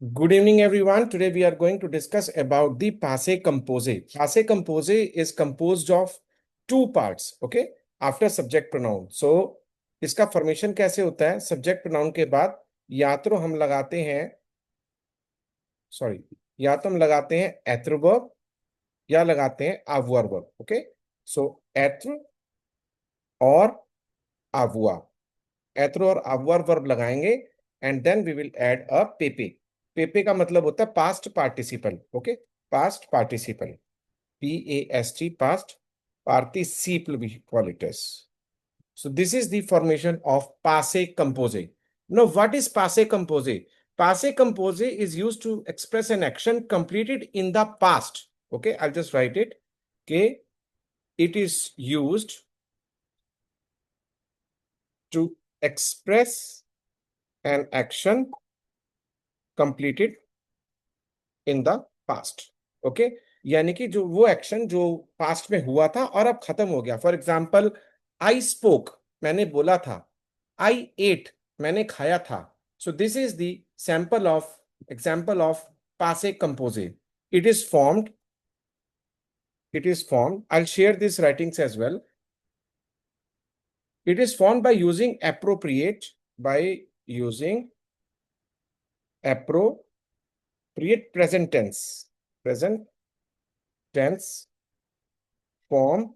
Good evening, everyone. Today we are going to discuss about the passé composé. Passé composé is composed of two parts, okay? After subject pronoun. So, इसका formation कैसे होता है? Subject pronoun के बाद या तो हम लगाते हैं, सॉरी, या तो हम लगाते हैं एत्र वर्ब या लगाते हैं आवर वर्ब, ओके? सो एत्र और आवुआ, एत्र और आवर वर्ब लगाएंगे and then we will add a पेपे. पेपे का मतलब होता है past participle, okay? Past participle, PAST, past participle भी call it as. So this is the formation of passé composé. Now what is passé composé? Passé composé is used to express an action completed in the past. Okay, I'll just write it. Okay, it is used to express an action completed in the past. Okay, यानी कि जो वो action जो past में हुआ था और अब खत्म हो गया. फॉर एग्जाम्पल, आई स्पोक, मैंने बोला था. आई एट, मैंने खाया था. So this is the sample of example of पासे कंपोजे. It is formed, I'll share these writings as well. It is formed by using appropriate present tense form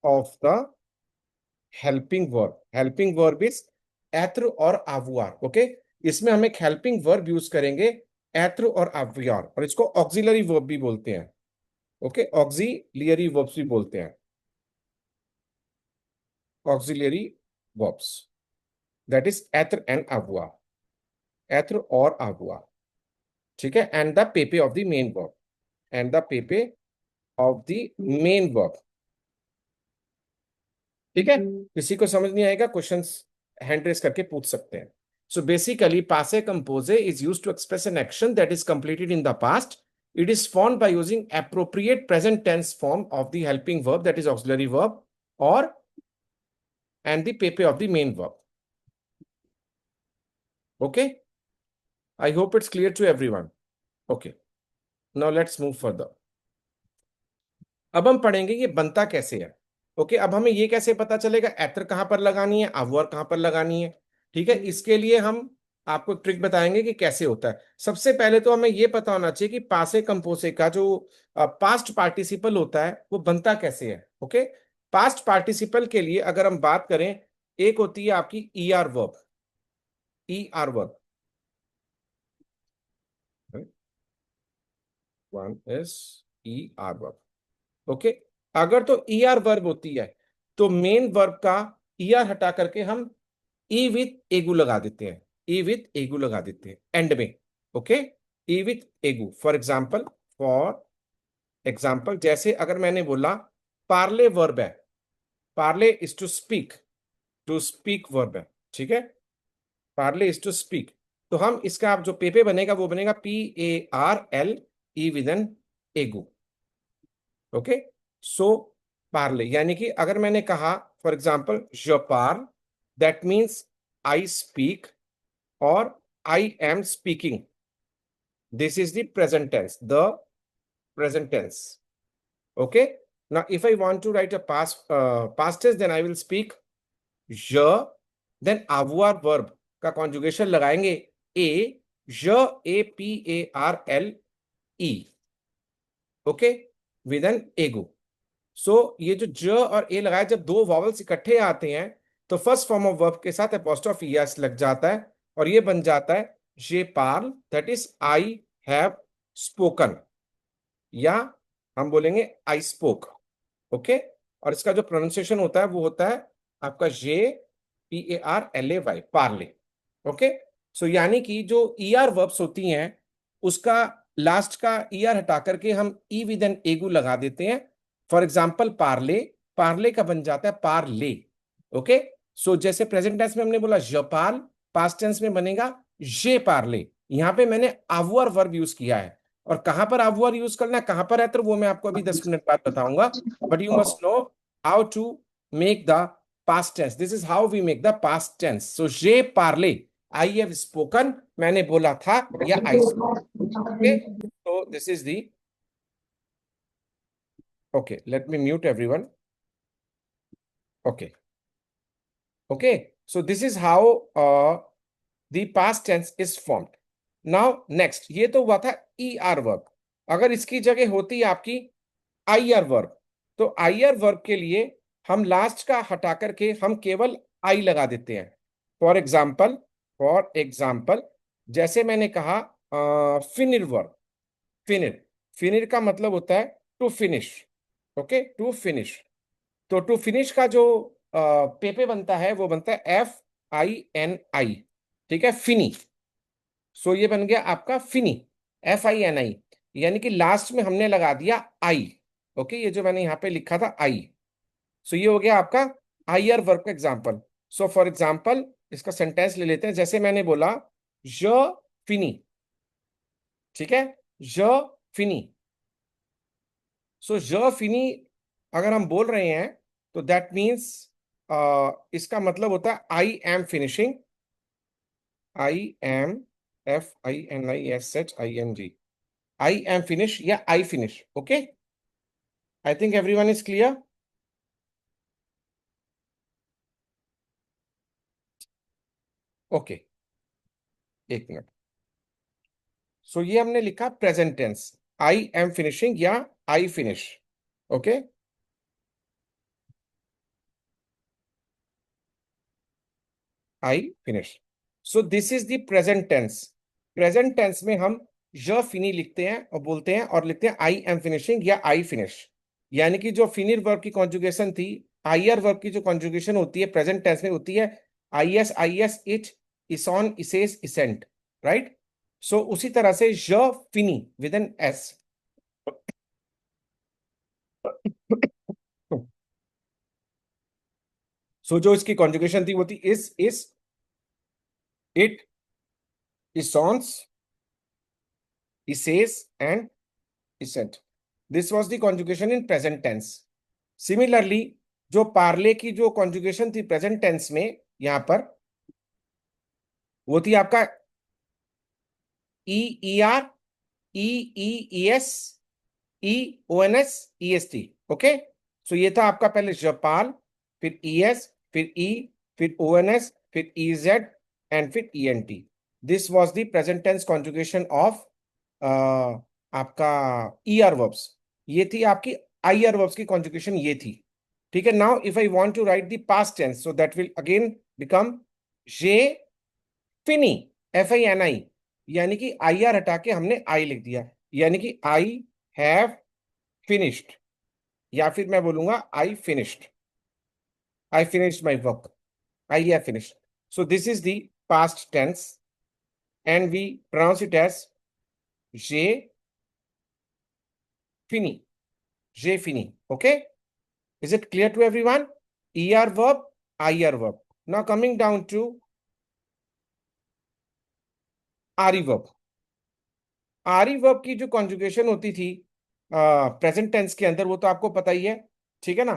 of the helping verb. Helping verb is एत्र और आवुआर. Okay, इसमें हम एक helping verb use करेंगे, एत्र और आवुआर, और इसको ऑक्सिलरी वर्ब भी बोलते हैं. ओके, ऑक्सिलियरी वर्ब्स भी बोलते हैं, ऑक्सिलियरी वर्ब्स, दैट इज एत्र एंड आवुआ, एत्र और आवुआ. ठीक है, एंड द पेपे of the main verb, and the पेपे ऑफ द मेन वर्ब. ठीक है, किसी को समझ नहीं आएगा, क्वेश्चंस हैंड रेस करके पूछ सकते हैं. So basically, passé composé is used to express an action that is completed in the past. It is formed by using appropriate present tense form of the helping verb, that is auxiliary verb, or and the pepe of the main verb. Okay, I hope it's clear to everyone. Okay, now let's move further. अब हम पढ़ेंगे ये बनता कैसे है. Okay, अब हमें ये कैसे पता चलेगा एत्र कहां पर लगानी है, आवर कहां पर लगानी है. ठीक है, इसके लिए हम आपको ट्रिक बताएंगे कि कैसे होता है. सबसे पहले तो हमें ये पता होना चाहिए कि पासे कंपोसे का जो पास्ट पार्टिसिपल होता है वो बनता कैसे है. ओके, पास्ट पार्टिसिपल के लिए अगर हम बात करें, एक होती है आपकी ER verb, ER verb. One is ER verb. Okay, अगर तो ER वर्ब होती है तो मेन वर्ब का ER हटा करके हम ई विथ एगू लगा देते हैं, ई विथ एगू लगा देते हैं एंड में. ओके, ई विथ एगू. फॉर एग्जाम्पल जैसे अगर मैंने बोला पार्ले वर्ब है, पार्ले इज टू स्पीक वर्ब है. ठीक है, पार्ले इज टू स्पीक, तो हम इसका जो पेपे बनेगा वो बनेगा PARLE विद एन एगू. ओके, सो पार्ले, यानी कि अगर मैंने कहा for example je parle, that means I speak और I am speaking. This is the present tense, the present tense. Okay, now if I want to write a past tense, then I will speak je, then avoir verb का conjugation लगाएंगे a, je, APARLE. Okay, with an एगो. So ये जो ज और ए लगाया, जब दो वॉवल्स इकट्ठे आते हैं तो फर्स्ट फॉर्म ऑफ वर्ब के साथ एपोस्ट्रोफी एस लग जाता है और ये बन जाता है जे पार्ल, that is I have spoken, या हम बोलेंगे आई स्पोक. ओके, और इसका जो प्रोनाउंसिएशन होता है वो होता है आपका JPARLAY, पार्ले. ओके, सो यानी कि जो ER वर्ब्स होती हैं उसका लास्ट का ER हटा करके हम ई विद एन एगू लगा देते हैं. फॉर एग्जाम्पल पार्ले, पार्ले का बन जाता है पार्ले. ओके, सो जैसे प्रेजेंट टेंस में हमने बोला je parle, पास्ट टेंस में बनेगा जे पार्ले. यहां पे मैंने avoir वर्ब यूज किया है, और कहां पर avoir यूज करना है, कहां पर है, तो वो मैं आपको अभी 10 मिनट बाद बताऊंगा. But you must know how to make the past tense. This is how we make the past tense. So, j'ai parlé. I have spoken मैंने बोला था, या आई ओके। तो this is the okay, let me mute everyone. Okay okay, so this is how the past tense is formed. Now next, ये तो हुआ था E R verb. अगर इसकी जगह होती है आपकी आई आर वर्ब, तो आई आर वर्ब के लिए हम लास्ट का हटा करके हम केवल आई लगा देते हैं। फॉर एग्जाम्पल जैसे मैंने कहा फिनिर वर्ब। फिनिर, फिनिर का मतलब होता है to finish. Okay, to finish. तो टू फिनिश का जो पेपे बनता है वो बनता है FINI। ठीक है, फिनी। सो ये बन गया आपका फिनी, FINI। यानी कि लास्ट में हमने लगा दिया आई। ओके, ये जो मैंने यहाँ पे लिखा था आई। सो ये हो गया आपका आईआर वर्ब का एग्जाम्पल। सो फॉर एग्जाम्पल इसका सेंटेंस ले लेते हैं, जैसे मैंने बोला ज फिनी। ठीक है, ज फिनी। सो ज फिनी अगर हम बोल रहे हैं तो दैट मीन्स इसका मतलब होता है I am finishing. IMFINISHING, I am finish या I finish. Okay, I think everyone is clear. Okay, एक मिनट। सो ये हमने लिखा present tense, I am finishing या I finish. Okay, I finish. So this is the present tense. Present tense में हम य Finney लिखते हैं और बोलते हैं और लिखते हैं आई एम फिनिशिंग या आई फिनिश। यानी कि जो फिनिर वर्ब की कॉन्जुगेशन थी, आईआर वर्ब की जो कॉन्जुगेशन होती है प्रेजेंट टेंस में होती है IS इट, इसॉन इसेस इसेंट। राइट। सो उसी तरह से य फिनी विद एन S। सो जो इसकी कॉन्जुगेशन थी वो थी इस it, isons, issays and isn't. This was the conjugation in present tense. Similarly, जो पार्ले की जो कॉन्जुगेशन थी प्रेजेंट टेंस में यहां पर, वो थी आपका EER, EEES, EONS, EST। Okay, so ये था आपका पहले जपाल, फिर ES, फिर E, फिर ONS, फिर EZ एंड फिर ENT। This was the present tense conjugation of आपका ER वर्ब्स। ये थी आपकी IR वर्ब्स की कॉन्जुगेशन, ये थी। ठीक है, now if I want to write the past tense, so that will again become जे फिनी, FINI। यानी कि IR हटा के हमने आई लिख दिया, यानी कि आई हैव फिनिश्ड, या फिर मैं बोलूंगा I finished, I finished my work, I have finished. So this is the past tense and we pronounce it as जे फिनी, जे फिनी। Okay, is it clear to everyone? ER verb, IR verb. Now coming down to RE verb। RE verb की जो conjugation होती थी present tense के अंदर, वो तो आपको पता ही है। ठीक है ना।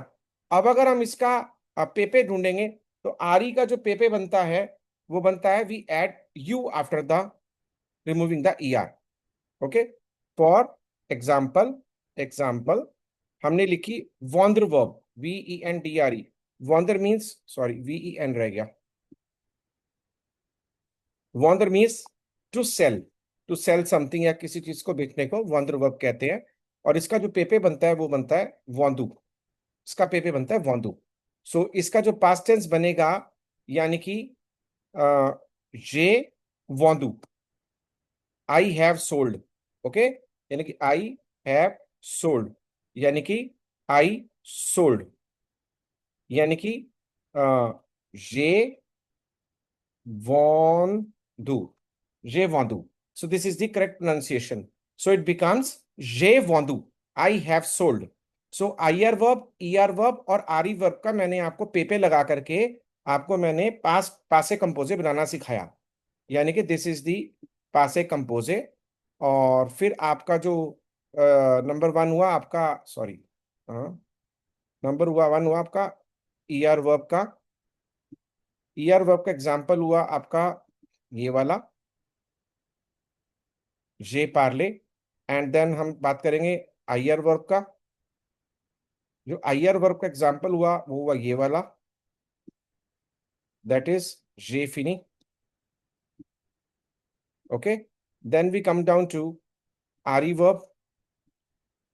अब अगर हम इसका पेपे ढूंढेंगे, तो आरई का जो पेपे बनता है वो बनता है we add U after the removing the ER। Okay, for example हमने लिखी वॉन्डर वर्ब, VENDRE। वॉन्डर मीन्स, सॉरी VEN रह गया। वॉन्डर means to sell, to sell something, या किसी चीज को बेचने को वॉन्डर वर्ब कहते हैं। और इसका जो पेपे बनता है वो बनता है वॉन्डू। इसका पेपे बनता है वॉन्डू। सो इसका जो पास्ट टेंस बनेगा, यानी कि जे वॉन्डू, आई हैव सोल्ड। ओके, यानी कि आई हैव सोल्ड, यानी कि आई सोल्ड, यानी कि जे वॉन्डू, जे वॉन्डू। So this is the correct pronunciation. So it becomes जे वॉन्डू, I have sold. So IR verb, ER verb और आरई वर्ब का मैंने आपको पेपे लगा करके आपको मैंने पासे कंपोजे बनाना सिखाया। यानी कि दिस इज दी पासे कंपोजे। और फिर आपका जो नंबर वन हुआ आपका, सॉरी, नंबर हुआ वन हुआ आपका ईआर वर्ब का। ईआर वर्ब का एग्जाम्पल हुआ आपका ये वाला जे पार्ले। एंड देन हम बात करेंगे आईआर वर्ब का। जो आईआर वर्ब का एग्जांपल हुआ वो हुआ ये वाला, दैट इज जे फिनी। Okay, then we come down to आरी वर्ब,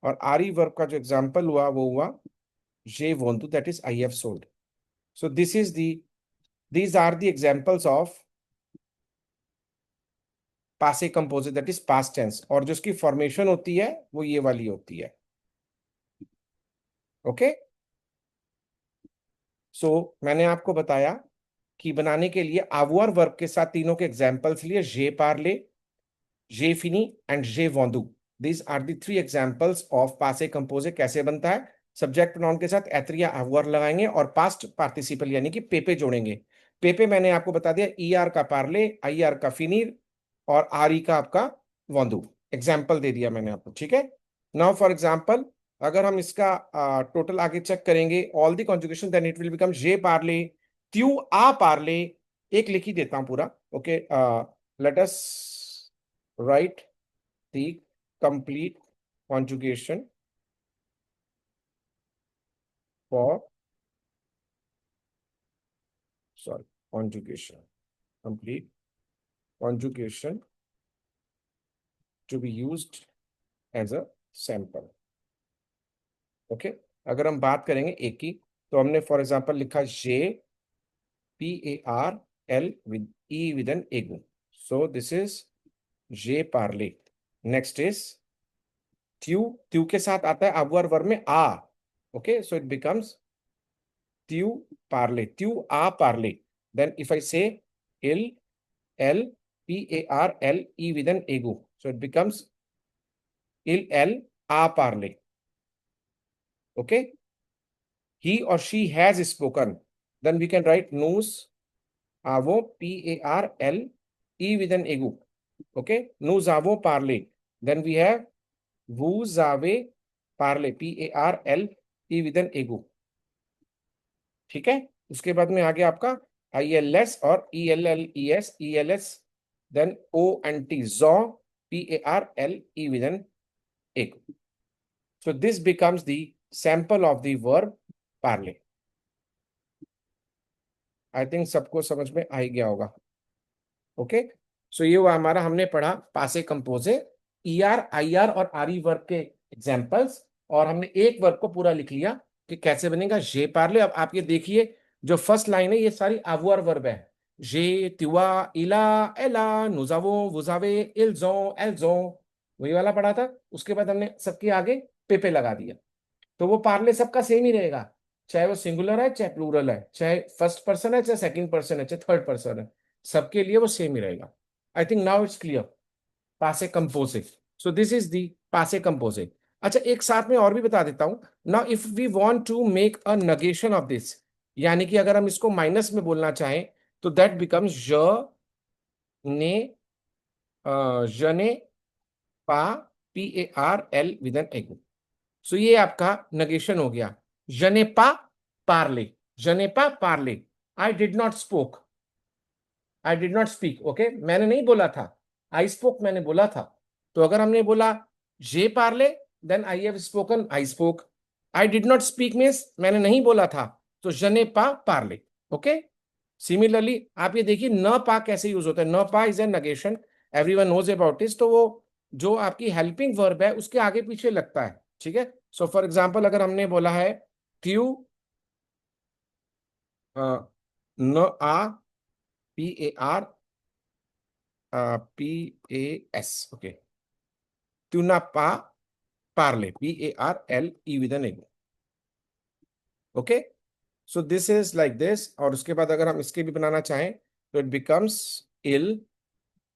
और आरी वर्ब का जो एग्जांपल हुआ वो हुआ जे वोंटू, that is I have sold. So this is the these are the examples of पासे कंपोजिट, दैट इज पास्ट टेंस, और जो उसकी फॉर्मेशन होती है वो ये वाली होती है। ओके, सो मैंने आपको बताया कि बनाने के लिए आवर वर्ब के साथ तीनों के एग्जांपल्स लिए, जे पार्ले, जे फिनी एंड जे वोंदू। These are the three examples of पासे कंपोजिट। कैसे बनता है? सब्जेक्ट प्रोनाउन के साथ एत्र या आवर लगाएंगे और पास्ट पार्टिसिपल यानी कि पेपे जोड़ेंगे। पेपे मैंने आपको बता दिया, ई आर का पार्ले, आई आर का फिनीर और आर ई का आपका वोंदू। एग्जाम्पल दे दिया मैंने आपको, ठीक है। नाउ फॉर एग्जाम्पल, अगर हम इसका टोटल आगे चेक करेंगे, all the conjugation, then it will become जे पार्ले, त्यू आ पार्ले। एक लिख ही देता हूं पूरा। Okay, let us write the complete conjugation for, sorry, conjugation, complete conjugation to be used as a sample. Okay, अगर हम बात करेंगे एक की, तो हमने फॉर एग्जांपल लिखा जे P A R L with E with an एगो, सो दिस इज जे पार्ले। नेक्स्ट इज त्यू, त्यू के साथ आता है अवर वर्ब में आ। ओके, सो इट बिकम्स त्यू पार्ले, त्यू आ पार्ले। देन इफ आई से इल L P A R L E with an एगो, so it becomes il el a parle. Okay, he or she has spoken, then we can write nous avons p a r l e with an ego. Okay, nous avons parlé, then we have vous avez parlé, p a r l e with an ego. ठीक है, उसके बाद में आ गया आपका आई L S और E L L E S, E L S, then O N T, जॉ, P A R L E with an ego. So this becomes the sample of the verb parler. I think सबको समझ में आ ही गया होगा। Okay, so ये हुआ हमारा, हमने पढ़ा पासे कंपोजे, ई आर, आई आर और आर ई वर्ब के एग्जाम्पल्स, और हमने एक वर्ब को पूरा लिख लिया कि कैसे बनेगा जे पार्ले। अब आप ये देखिए, जो फर्स्ट लाइन है ये सारी अवुअर वर्ब है, जे, तिवा, इला, एला, नुजावो, वुजावे, इल्जो, एल्जो, वही वाला पढ़ा था। उसके बाद हमने सबके आगे पेपे लगा दिया, तो वो पार्ले सबका सेम ही रहेगा, चाहे वो सिंगुलर है चाहे प्लूरल है, चाहे फर्स्ट पर्सन है चाहे सेकंड पर्सन है चाहे थर्ड पर्सन है, सबके लिए वो सेम ही रहेगा। I think now it's clear, पासे composite. So this is the पासे कंपोजिट। अच्छा, एक साथ में और भी बता देता हूं। Now if we want to make a negation of this, यानी कि अगर हम इसको माइनस में बोलना चाहें, तो दैट बिकम्स ने, जने पा, P A R L with an एगो। सो ये आपका नेगेशन हो गया, je n'ai pas parlé, je n'ai pas parlé, I did not spoke, I did not speak. Okay, मैंने नहीं बोला था, आई स्पोक मैंने बोला था। तो अगर हमने बोला जे पार्ले, then I have spoken, I spoke. I did not speak means मैंने नहीं बोला था, तो je n'ai pas parlé। Okay, similarly आप ये देखिए न पा कैसे यूज होता है, न पा is a negation, everyone knows about it. तो वो जो आपकी हेल्पिंग वर्ब है उसके आगे पीछे लगता है, ठीक है। सो फॉर एग्जाम्पल, अगर हमने बोला है क्यू न आ P A R P A S, okay, क्यू ना पा पार्ले, P A R L E with an एगो। Okay, so this is like this, और उसके बाद अगर हम इसके भी बनाना चाहें तो इट बिकम्स इल,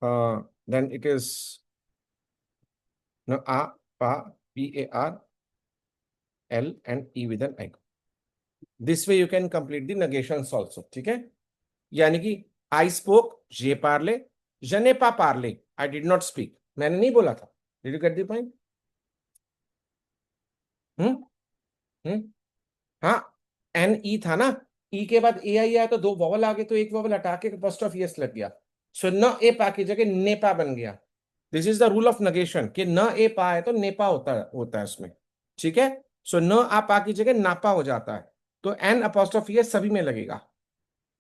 देन इट इज न आ पा P A R L and E with an एगो। This way you can complete the negations also, ठीक है। यानी कि आई स्पोक, जे पार्ले, je n'ai pas parlé, I did not speak, मैंने नहीं बोला था। Did you get the point? Hmm, hmm, हाँ, एन ई था ना, ई के बाद ए आई आया तो दो वॉवल आ गए, तो एक वॉवल हटा के फर्स्ट ऑफ यस लग गया। सो न ए पा की जगह नेपा बन गया। This is the rule of negation कि न ए पा है तो नेपा होता है उसमें। ठीक है। सो न आ पा की जगह नापा हो जाता है। तो एन अपॉस्ट्रोफी सभी में लगेगा।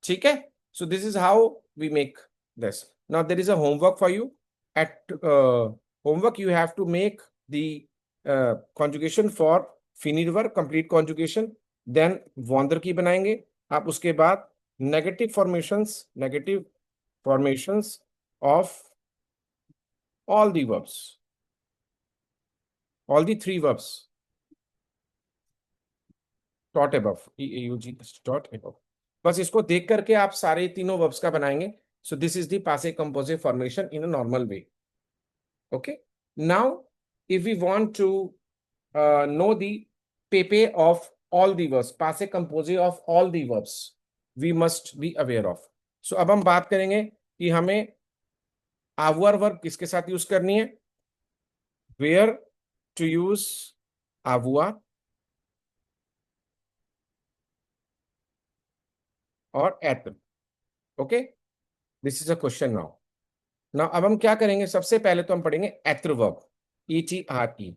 ठीक है। So this is how we make this. Now there is a homework for you. At homework you have to make the conjugation for finite verb, complete conjugation. Then वॉन्डर की बनाएंगे आप। उसके बाद negative formations of all the verbs, all the three verbs taught above, EAUG taught above। बस इसको देख करके आप सारे तीनों verbs का बनाएंगे। So this is the passive composite formation in a normal way। Okay। Now, if we want to know the pepe of all the verbs, passive composite of all the verbs, we must be aware of। So अब हम बात करेंगे कि हमें avoir verb किसके साथ use करनी है। Where to use avoir और être। Okay. This is a question now. Now अब हम क्या करेंगे, सबसे पहले तो हम पढ़ेंगे être verb, ETRE।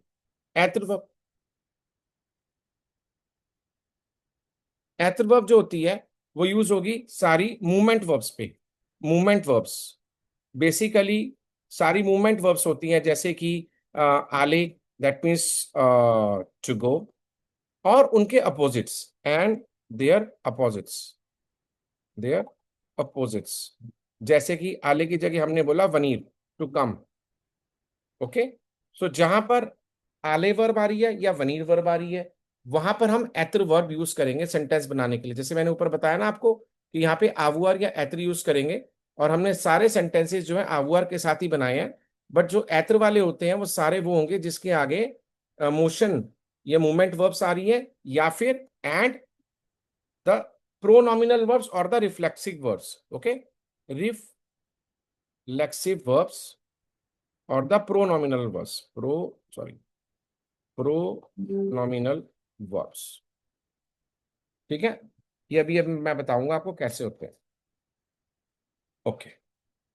être verb, être verb जो होती है वो यूज होगी सारी मूवमेंट वर्ब्स पे। मूवमेंट वर्ब्स बेसिकली सारी मूवमेंट वर्ब्स होती हैं, जैसे कि आले, दैट मीन्स टू गो, और उनके opposites and their opposites, their opposites. जैसे कि आले की जगह हमने बोला वनीर, टू कम। ओके। सो जहां पर आले वर्ब आ रही है या वनीर वर्ब आ रही है, वहां पर हम एत्र वर्ब यूज करेंगे सेंटेंस बनाने के लिए। जैसे मैंने ऊपर बताया ना आपको कि यहाँ पे आवुआर या एत्र यूज करेंगे, और हमने सारे सेंटेंसेस जो है आवुआर के साथ ही बनाए हैं। बट जो एत्र वाले होते हैं वो सारे वो होंगे जिसके आगे मोशन या मूवमेंट वर्ब्स आ रही है, या फिर एंड द प्रोनॉमिनल वर्ब्स और the reflexive verbs. Okay. Reflexive verbs और the pronominal verbs, pronominal verbs. ठीक है। ये अभी मैं बताऊंगा आपको कैसे होते हैं। Okay.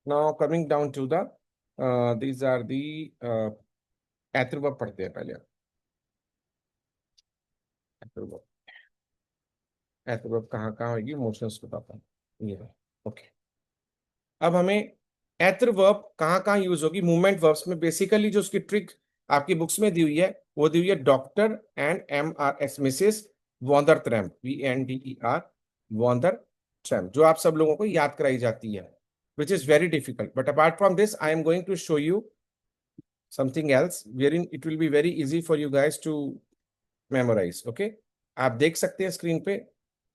Now coming down to the these are the एत्रुवर्ब पढ़ते हैं पहले। एत्रुवर्ब, एत्रुवर्ब कहाँ कहाँ होगी, मोशंस बताता हूँ ये। ओके। अब हमें एत्र वर्ब कहाँ कहाँ यूज होगी मूवमेंट वर्ब्स में। बेसिकली जो उसकी ट्रिक आपकी बुक्स में दी हुई है वो दी हुई है doctor and MRS, Mrs Vandertramp, VNDER, Vandertramp, जो आप सब लोगों को याद कराई जाती है, which is very difficult. But apart from this I am going to show you something else wherein it will be very easy for you guys to memorize। Okay. आप देख सकते हैं स्क्रीन पे,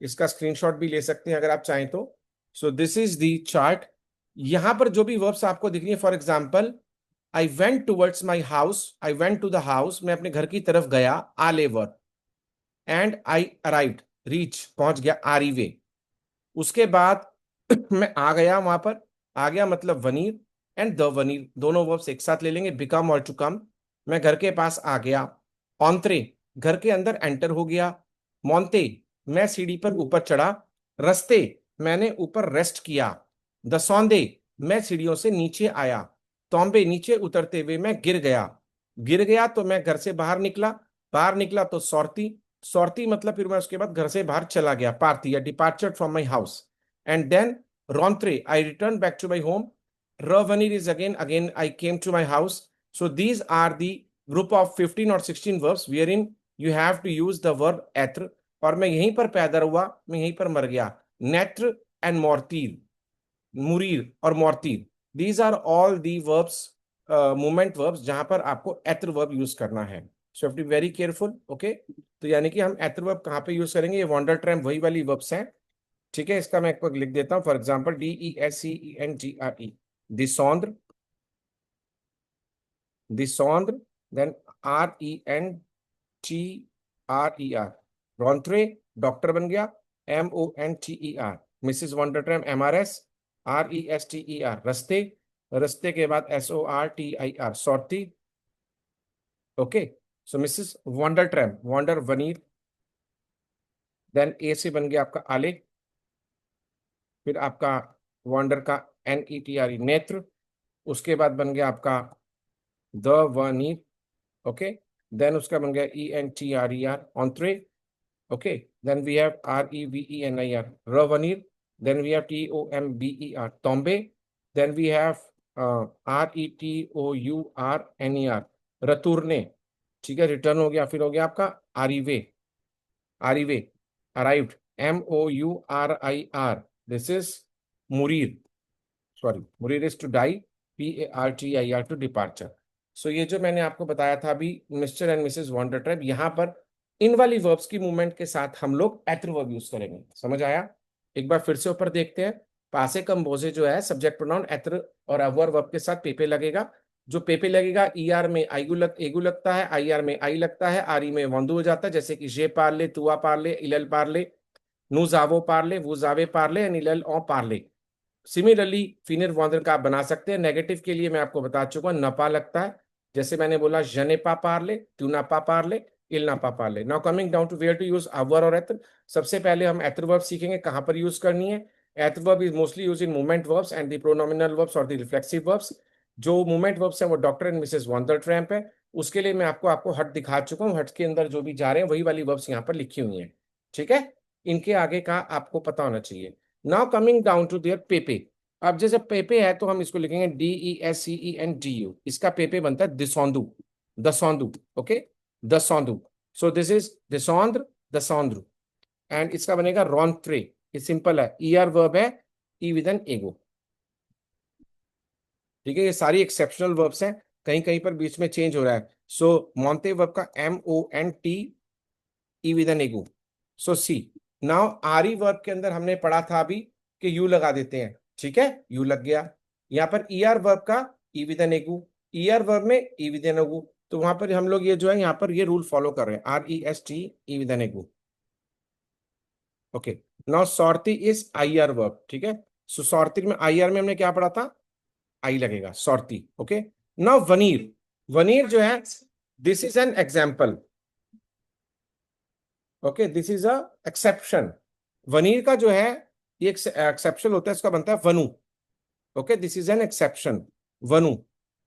इसका स्क्रीनशॉट भी ले सकते हैं अगर आप चाहें तो। So this is the chart. यहां पर जो भी वर्ब्स आपको दिख रही है, for example I went towards my house, I went to the house, मैं अपने घर की तरफ गया, आले verb. And I arrived, reach, पहुंच गया, आरी वे। उसके बाद मैं आ गया वहां पर, आ गया मतलब वनीर, एंड द वनीर, दोनों वर्ब्स एक साथ ले लेंगे, बिकम और टू कम। मैं घर के पास आ गया। ऑन्त्रे, घर के अंदर एंटर हो गया। मोंते, मैं सीढ़ी पर ऊपर चढ़ा। रस्ते, मैंने ऊपर रेस्ट किया। दसौंदे, मैं सीढ़ियों से नीचे आया। तोंबे, नीचे उतरते हुए मैं गिर गया। गिर गया तो मैं घर से बाहर निकला। बाहर निकला तो सौरती, सौरती मतलब फिर मैं उसके बाद घर से बाहर चला गया, पार्थी या departure from my house. And then रॉन्त्रे, I return back to my home. रवनीर is again I came to my house. So these are the group of 15 और 16 verbs where in you have to use the verb एत्र। और मैं यहीं पर पैदा हुआ, मैं यहीं पर मर गया। नेत्र एंड मोर्तीर, मुरीर और मोर्तीर, these are all the verbs, movement verbs, जहां पर आपको एत्र वर्ब यूज करना है। So have to be very careful. Okay. तो यानी कि हम एत्र वर्ब कहाँ पे यूज करेंगे, ये वॉन्डर ट्रैम्प वही वाली वर्ब्स हैं। ठीक है। इसका मैं एक लिख देता हूं, फॉर एग्जाम्पल DESCENTRE, दिसौंद्र, दिसौंद्र। देन RENTRER, रॉन्ट्रे, डॉक्टर बन गया। MONTER, Mrs Vandertramp, MRS। RESTER, रस्ते, रस्ते के बाद SORTIR, सौरती। Okay. So Mrs Vandertramp, वॉन्डर वनीर। देन ए से बन गया आपका आले, फिर आपका वॉन्डर का NETRE नेत्र, उसके बाद बन गया आपका द वनीर, ओके, देन उसका बन गया ENTRER ऑन्ट्रे, okay, then we have REVENIR रवनीर, देन वी हैव TOMBER तोम्बे, देन वी हैव RETOURNER रतुरने, ठीक है, रिटर्न हो गया, फिर हो गया आपका आरिवे, आरिवे अराइव्ड, MOURIR, दिस इज मुरीर, सॉरी मुरीर is to die, PARTIR to departure. So ये जो मैंने आपको बताया था अभी mister and Mrs Vandertramp, यहाँ पर इन वाली वर्ब्स की मूवमेंट के साथ हम लोग एत्र वर्ब यूज करेंगे, समझ आया? एक बार फिर से ऊपर देखते हैं। पासे कंपोजे जो है सब्जेक्ट प्रोनाउन एत्र और अवर वर्ब के साथ पेपे लगेगा। जो पेपे लगेगा ER में एगु लगता है, IR में आई लगता है, RE में वंदु हो जाता है, जैसे कि जे पार्ले, तुआ पार्ले, इलल पार्ले, नु जावो पार्ले, वो जावे पार्ले एंड इलल ओ पार्ले। सिमिलरली फिनर वॉन्डर का आप बना सकते हैं। नेगेटिव के लिए मैं आपको बता चुका हूं, नपा लगता है, जैसे मैंने बोला जनेपा पार्ले, ट्यूनापा पार्ले, इलनापा पार्ले। Now coming down to where to use अवर और एत्र। सबसे पहले हम एत्र वर्ब सीखेंगे, कहां पर यूज करनी है। एत्र verb is mostly use in movement verbs and the pronominal verbs और द रिफ्लेक्सिव वर्ब्स। जो मूवमेंट वर्ब्स है वो doctor and Mrs Vandertramp है, उसके लिए मैं आपको आपको हट दिखा चुका हूँ। हट के अंदर जो भी जा रहे हैं वही वाली वर्ब्स यहाँ पर लिखी हुई हैं, ठीक है। इनके आगे का आपको पता होना चाहिए। Now coming down to their पेपे। अब जैसे पेपे है तो हम इसको लिखेंगे DESCENDU, इसका पेपे बनता है दिसौंदू, दसौंदू, ओके, दसौंदू। सो दिस इज दिसौंद्र, दसौंद्र, एंड इसका बनेगा रॉन्ट्रे। ये सिंपल है, ER वर्ब है, ई विद एन एगो, ठीक है। ये सारी एक्सेप्शनल वर्ब्स हैं, कहीं कहीं पर बीच में चेंज हो रहा है। सो मॉन्टे वर्ब का MONT, ई विद एन एगो। सो सी नाउ आरी वर्ब के अंदर हमने पढ़ा था अभी कि यू लगा देते हैं, ठीक है, यू लग गया। यहाँ पर ER वर्ब का ई विद एन एगू, ER वर्ब में ई विद एन एगू, तो वहां पर हम लोग ये जो है यहाँ पर ये रूल फॉलो कर रहे हैं, REST ई विद एन एगू, ओके। नाउ सॉर्ती इज IR वर्ब, ठीक है। सो सॉर्ती में IR में हमने क्या पढ़ा था, आई लगेगा, सॉर्ती, ओके। नाउ वनीर, वनीर जो है this is an example, okay, this is a exception. Veneer का जो है ये एक्सेप्शन होता है, इसका बनता है वनु, okay, this is an exception, वनु।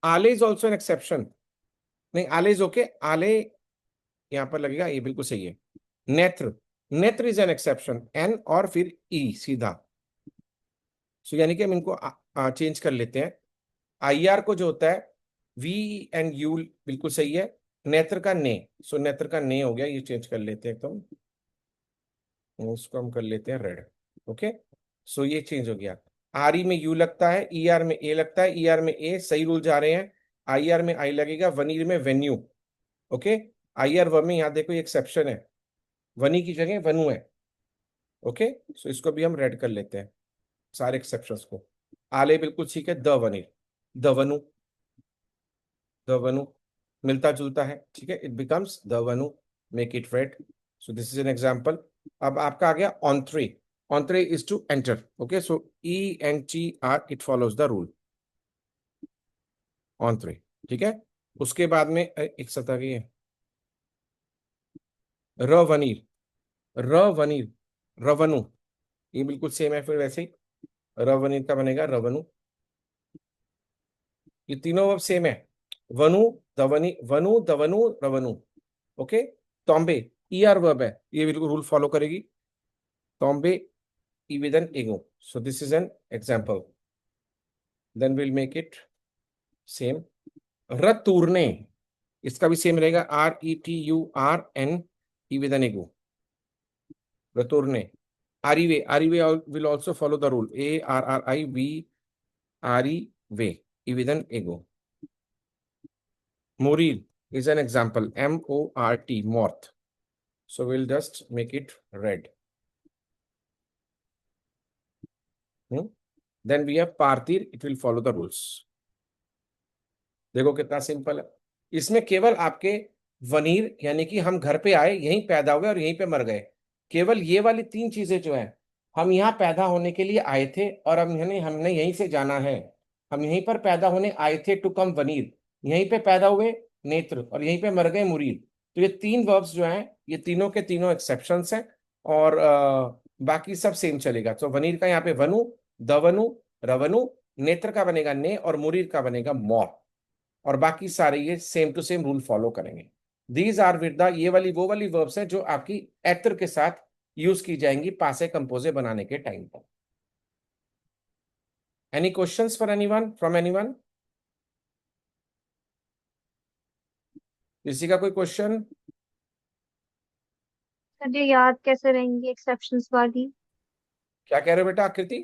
आले इज ऑल्सो एन एक्सेप्शन, नहीं आले इज ओके, आले यहां पर लगेगा, ये बिल्कुल सही है। नेत्र, नेत्र इज एन एक्सेप्शन, एन और फिर ई सीधा। सो यानी कि हम इनको चेंज कर लेते हैं। IR को जो होता है VNU बिल्कुल सही है, नेत्र का ने, सो नेत्र का ने हो गया, ये चेंज कर लेते हैं एकदम, उसको हम कर लेते हैं रेड, ओके। सो ये चेंज हो गया। RE में यू लगता है, ER में ए लगता है, ER में ए, सही रूल जा रहे हैं। IR में आई लगेगा, वनीर में वेन्यू, ओके। IR व में यहाँ देखो ये एक्सेप्शन है, वनी की जगह वनु है, ओके। सो इसको भी हम रेड कर लेते हैं, सारे एक्सेप्शंस को। आले बिल्कुल ठीक है, द वनीर, द वनु, द वनु मिलता जुलता है, ठीक है, इट बिकम्स द वनु, make it red. So this is an example. अब आपका आ गया ऑन्ट्रे, ऑन्ट्रे is to enter, okay, so ENTR it follows the rule, ऑन्ट्रे, ठीक है। उसके बाद में एक सता की है रवनीर, रवनीर, रवनु, ये बिल्कुल सेम है, फिर वैसे ही रवनीर का बनेगा रवनु। ये तीनों वर्ब सेम है, वनु, दवनी, वनु, दवनु, रवनु, ओके। तोम्बे ER वर्ब है, ये बिल्कुल रूल फॉलो करेगी, तोम्बे ई विद एन एगो, so this is an example, then will make it same. रतुरने, इसका भी सेम रहेगा, RETURN ई विद एन एगो, रतुरने। आरिवे, आरिवे will also follow the rule, ARRIV, आरिवे ई विद एन एगो। Morir is an example, MORT, moth. So we'll just make it red. Then we have Parthir, it will follow the rules. देखो कितना simple है। इसमें केवल आपके veneer यानी कि हम घर पे आए, यहीं पैदा हुए और यहीं पे मर गए, केवल ये वाली तीन चीजें जो है, हम यहाँ पैदा होने के लिए आए थे और हमने हमने यहीं से जाना है, हम यहीं पर पैदा होने आए थे टू कम वनीर, यहीं पे पैदा हुए नेत्र और यहीं पे मर गए मुरीद। तो ये तीन वर्ब्स जो हैं ये तीनों के तीनों एक्सेप्शंस हैं और बाकी सब सेम चलेगा। तो वनीर का यहाँ पे वनु, दवनु, रवनु, नेत्र का बनेगा ने और मुरीर का बनेगा मोर। और बाकी सारे ये same to same rule follow करेंगे। दीज आर विद द, ये वाली वो वाली वर्ब्स हैं जो आपकी एत्र के साथ यूज की जाएंगी पासे कंपोजे बनाने के टाइम पर। Any questions for anyone, from anyone? किसी का कोई क्वेश्चन? सर ये याद कैसे रहेंगी एक्सेप्शंस वाली? क्या कह रहे हो बेटा आकृति?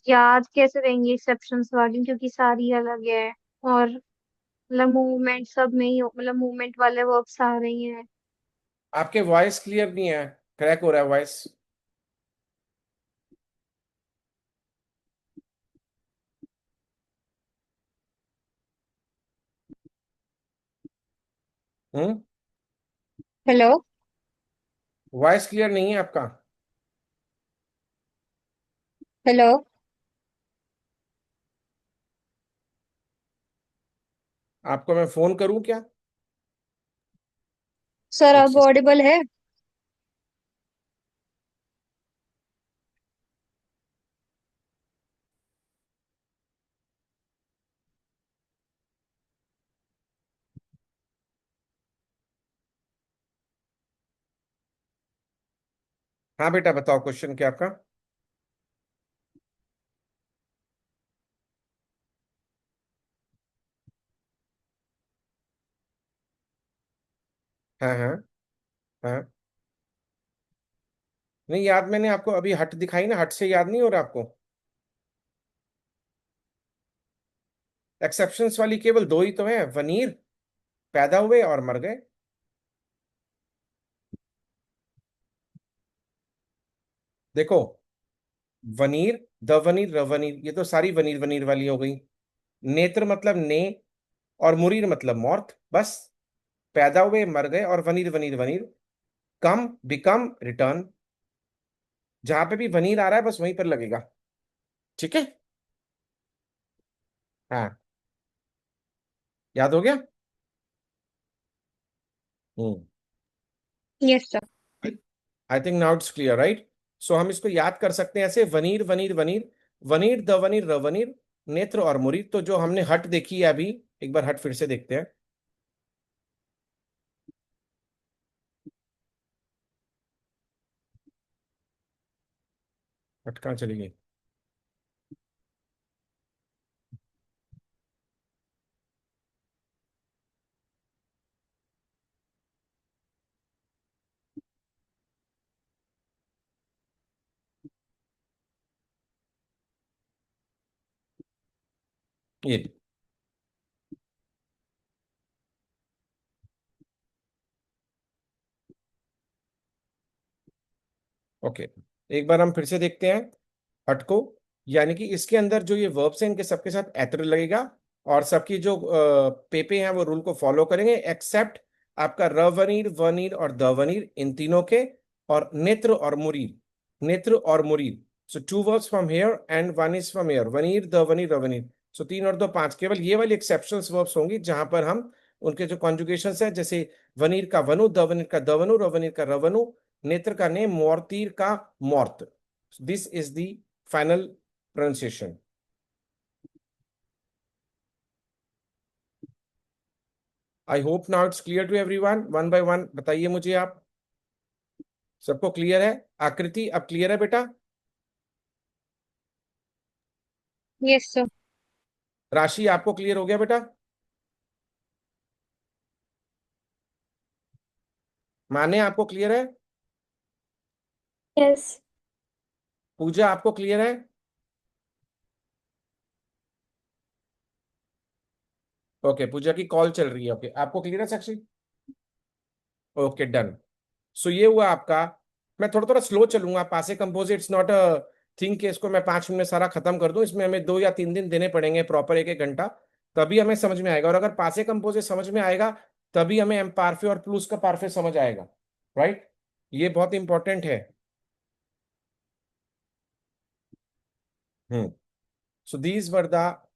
याद कैसे रहेंगी एक्सेप्शंस वाली, क्योंकि सारी अलग है। और मतलब मूवमेंट सब में ही मतलब मूवमेंट वाले वर्ब्स आ रही हैं। आपके वॉइस क्लियर नहीं है, क्रैक हो रहा है वॉइस। हम्म। हेलो। वॉइस क्लियर नहीं है आपका। हेलो। आपको मैं फोन करूं क्या? सर एक अब सेकंड। ऑडिबल है? हाँ बेटा बताओ, क्वेश्चन क्या आपका? हाँ हाँ हाँ। नहीं याद, मैंने आपको अभी हट दिखाई ना, हट से याद नहीं हो रहा आपको? एक्सेप्शंस वाली केवल दो ही तो है, वनीर पैदा हुए और मर गए। देखो, वनीर, द वनीर, रवनीर, ये तो सारी वनीर वनीर वाली हो गई। नेत्र मतलब ने, और मुरीर मतलब मौत, बस। पैदा हुए मर गए और वनीर वनीर वनीर। कम, बिकम, रिटर्न। जहां पे भी वनीर आ रहा है बस वहीं पर लगेगा। ठीक है। हाँ, याद हो गया। Hmm. Yes sir. I think now it's clear, right? So हम इसको याद कर सकते हैं ऐसे, वनीर वनीर वनीर, वनीर द वनीर रवनीर, नेत्र और मुरीर। तो जो हमने हट देखी है अभी, एक बार हट फिर से देखते हैं। हट कहाँ चली गई? ये, ओके। एक बार हम फिर से देखते हैं हट को। यानी कि इसके अंदर जो ये वर्ब्स हैं इनके सबके साथ एत्र लगेगा, और सबकी जो पेपे हैं वो रूल को फॉलो करेंगे, एक्सेप्ट आपका रवनीर, वनीर और दवनीर, इन तीनों के। और नेत्र और मुरीर, नेत्र और मुरीर। So two verbs from here and one is from here, वनीर दवनीर रवनीर। सो तीन और दो पांच, केवल ये वाली एक्सेप्शंस वर्ब्स होंगी जहां पर हम उनके जो कॉन्जुगेशंस है, जैसे वनीर का वनु, दवनीर का दवनु, रवनीर का रवनु, नेत्र का ने, मोर्तीर का मॉर्त। This is the final pronunciation. I hope now it's clear to everyone. One by one बताइए मुझे आप। सबको क्लियर है? आकृति अब क्लियर है बेटा? Yes sir. राशि आपको क्लियर हो गया बेटा? माने आपको क्लियर है? यस। पूजा आपको क्लियर है? ओके, पूजा की कॉल चल रही है। ओके, आपको क्लियर है साक्षी? Okay, done. सो ये हुआ आपका। मैं थोड़ा थोड़ा स्लो चलूंगा, पासे compose it's not a thing कि इसको मैं 5 मिनट में सारा खत्म कर दूं। इसमें हमें 2 या 3 दिन देने पड़ेंगे, प्रॉपर एक एक घंटा। तभी हमें समझ में आएगा। और अगर पासे कंपोजे समझ में आएगा, तभी हमें एम पारफे और प्लूस का पारफे समझ आएगा। राइट? ये बहुत इंपॉर्टेंट है। हम्म। सो दीज वर द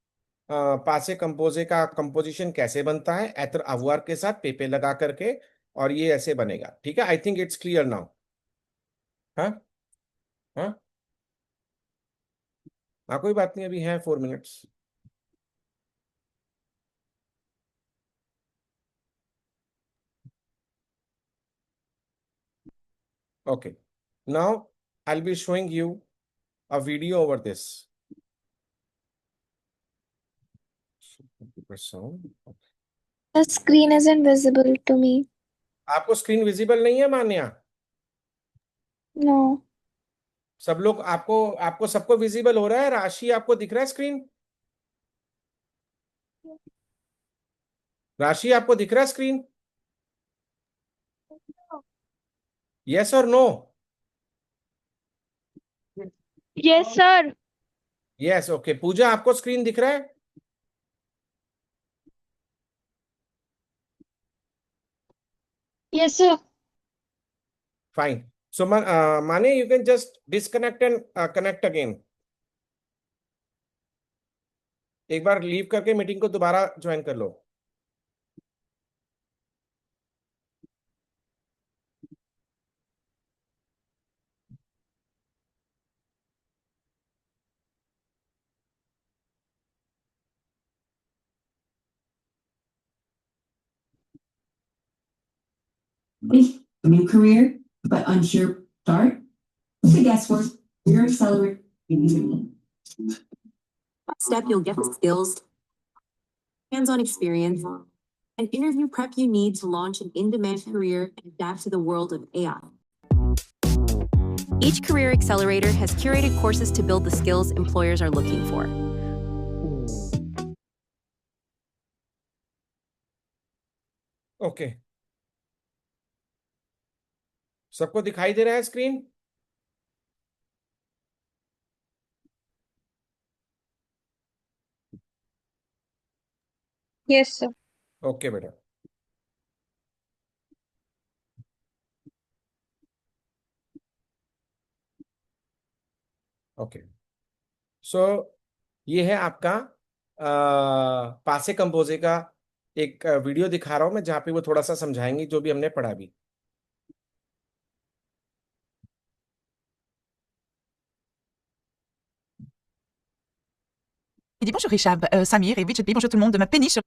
पासे कंपोजे का कंपोजिशन कैसे बनता है, एतर अवुआर के साथ पेपे लगा करके। और ये ऐसे बनेगा। ठीक है, I think it's clear now. हाँ हाँ। हाँ कोई बात नहीं, अभी है 4 minutes. Okay. Now I'll be showing you a video over this. Sound. The screen isn't visible to me. आपको स्क्रीन विजिबल नहीं है मान्या? No. सब लोग आपको आपको सबको विजिबल हो रहा है? राशि आपको दिख रहा है स्क्रीन? राशि आपको दिख रहा है स्क्रीन? यस और no? Yes sir. Yes, okay. Puja आपको स्क्रीन दिख रहा है? Yes sir. फाइन। सो माने you can just disconnect and connect again. एक बार लीव करके मीटिंग को दोबारा ज्वाइन कर लो। A new career, but unsure start? To Guesswork, your accelerate. Step, you'll get the skills, hands-on experience, and interview prep you need to launch an in-demand career and adapt to the world of AI. Each career accelerator has curated courses to build the skills employers are looking for. Okay, सबको दिखाई दे रहा है screen? Yes sir. Okay बेटा। Okay, so ये है आपका पासे कंपोजे का एक वीडियो दिखा रहा हूं मैं, जहां पे वो थोड़ा सा समझाएंगे जो भी हमने पढ़ा भी। Il dit bonjour Richard, Samir et Widget B, bonjour tout le monde, ma péniche sur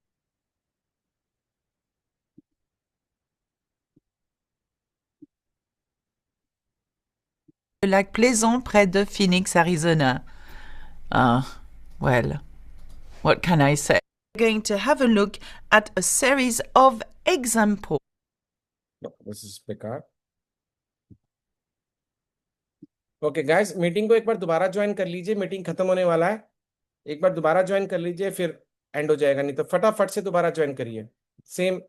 le lac Plaisant près de Phoenix, Arizona. Well, what can I say? We're going to have a look at a series of examples. This is बेकार। Okay guys, meeting को एक बार दोबारा join कर लीजिए, meeting खत्म होने वाला है। एक बार दोबारा ज्वाइन कर लीजिए, फिर एंड हो जाएगा, नहीं तो फटाफट से दोबारा ज्वाइन करिए। सेम